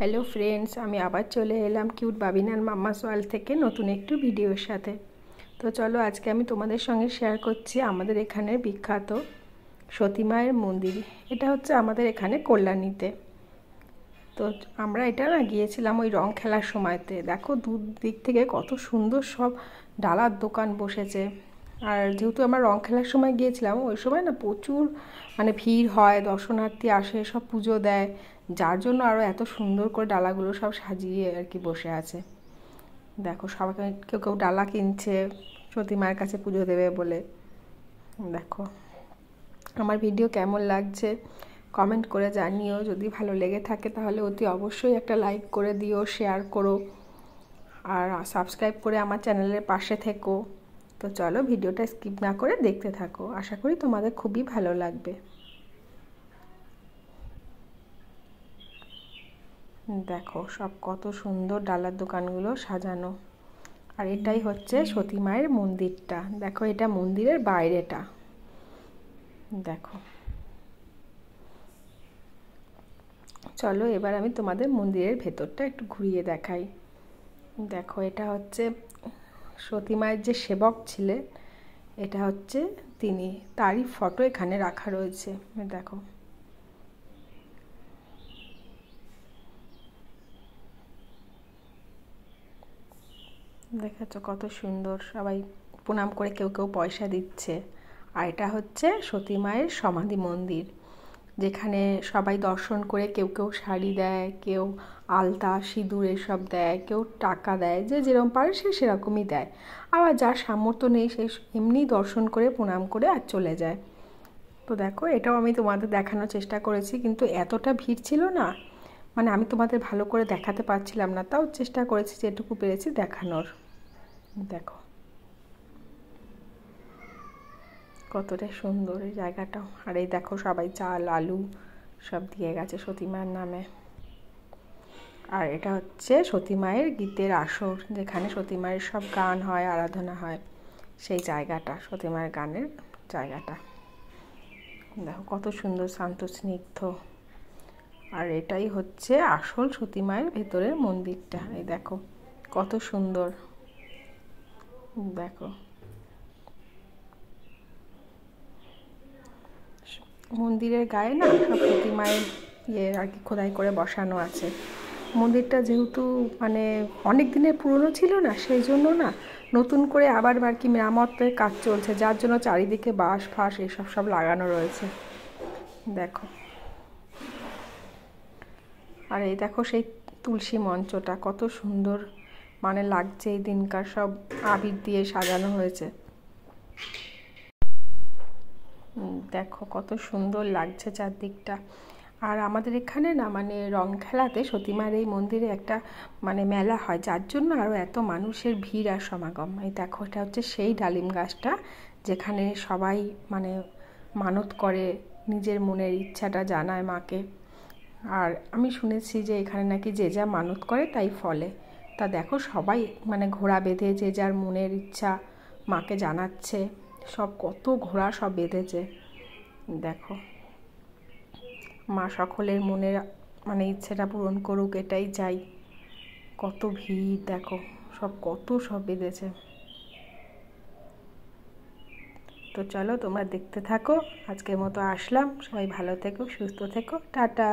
Hello friends, আমি আবার চলে এলাম কিউট বাবিনার মাম্মাস ওয়ার্ল্ড থেকে নতুন একটু ভিডিওর সাথে। তো চলো, আজকে আমি তোমাদের সঙ্গে শেয়ার করছি আমাদের এখানে বিখ্যাত সতী মায়ের মন্দির। এটা হচ্ছে আমাদের এখানে কল্যাণীতে। তো আমরা এটা গিয়েছিলাম ওই রং খেলার সময়তে। দেখো দূর দিক থেকে কত সুন্দর সব ডালার দোকান বসেছে। আর যেহেতু আমরা রং খেলার সময় গিয়েছিলাম, ওই সময় না প্রচুর ভিড় হয়, দর্শনার্থী আসে, সব পুজো দেয়, যার জন্য আরও এত সুন্দর করে ডালাগুলো সব সাজিয়ে আর কি বসে আছে। দেখো সবাই, কেউ কেউ ডালা কিনছে সতী মায়ের কাছে পুজো দেবে বলে। দেখো আমার ভিডিও কেমন লাগছে কমেন্ট করে জানিও। যদি ভালো লেগে থাকে তাহলে অতি অবশ্যই একটা লাইক করে দিও, শেয়ার করো, আর সাবস্ক্রাইব করে আমার চ্যানেলের পাশে থেকো। তো চলো, ভিডিওটা স্কিপ না করে দেখতে থাকো, আশা করি তোমাদের খুবই ভালো লাগবে। দেখো সব কত সুন্দর ডালার দোকানগুলো সাজানো। আর এটাই হচ্ছে সতী মায়ের মন্দিরটা। দেখো এটা মন্দিরের বাইরেটা। দেখো চলো এবার আমি তোমাদের মন্দিরের ভেতরটা একটু ঘুরিয়ে দেখাই। দেখো এটা হচ্ছে সতী মায়ের যে সেবক ছিলেন, এটা হচ্ছে তিনি, তারই ফটো এখানে রাখা রয়েছে। দেখো দেখাচ্ছ কত সুন্দর, সবাই প্রণাম করে কেউ কেউ পয়সা দিচ্ছে। আর এটা হচ্ছে সতী মায়ের সমাধি মন্দির, যেখানে সবাই দর্শন করে কেউ কেউ শাড়ি দেয়, কেউ আলতা সিঁদুর এসব দেয়, কেউ টাকা দেয়, যে যেরকম পারে সে সেরকমই দেয়। আবার যার সামর্থ্য নেই সে এমনি দর্শন করে প্রণাম করে আর চলে যায়। তো দেখো এটাও আমি তোমাদের দেখানোর চেষ্টা করেছি, কিন্তু এতটা ভিড় ছিল না, আমি তোমাদের ভালো করে দেখাতে পারছিলাম না, তাও চেষ্টা করেছি যেটুকু পেরেছি দেখানোর। দেখো কতটা সুন্দর এই জায়গাটাও। আর এই দেখো সবাই চাল আলু সব দিয়ে গেছে সতী মায়ের নামে। আর এটা হচ্ছে সতী মায়ের গীতের আসর, যেখানে সতী মায়ের সব গান হয়, আরাধনা হয়, সেই জায়গাটা সতী মায়ের গানের জায়গাটা। দেখো কত সুন্দর শান্ত স্নিগ্ধ। আর এটাই হচ্ছে আসল সতী মায়ের ভেতরের মন্দিরটা। এই দেখো কত সুন্দর। দেখো মন্দিরের গায়ে না সব সতী মায়ের আর কি খোদাই করে বসানো আছে। মন্দিরটা যেহেতু অনেক দিনের পুরনো ছিল না, সেই জন্য না নতুন করে আবার আর কি মেরামতের কাজ চলছে, যার জন্য চারিদিকে বাঁশ ফাঁস এসব সব লাগানো রয়েছে। দেখো আর এই দেখো সেই তুলসী মঞ্চটা কত সুন্দর লাগছে, এই দিনকার সব আবির দিয়ে সাজানো হয়েছে। দেখো কত সুন্দর লাগছে চারদিকটা। আর আমাদের এখানে না রং খেলাতে সতী মায়ের এই মন্দিরে একটা মেলা হয়, যার জন্য আরও এত মানুষের ভিড় আর সমাগম। এই দেখো এটা হচ্ছে সেই ডালিম গাছটা, যেখানে সবাই মানত করে, নিজের মনের ইচ্ছাটা জানায় মাকে। আর আমি শুনেছি যে এখানে নাকি যে যা মানত করে তাই ফলে। তা দেখো সবাই ঘোড়া বেঁধে যে যার মনের ইচ্ছা মাকে জানাচ্ছে। সব কত ঘোড়া সব বেঁধেছে। দেখো মা সকলের মনের ইচ্ছেটা পূরণ করুক, এটাই চাই। কত ভিড় দেখো, সব কত সব বেঁধেছে। তো চলো তোমরা দেখতে থাকো। আজকের মতো আসলাম, সবাই ভালো থেকো, সুস্থ থেকো, টাটা।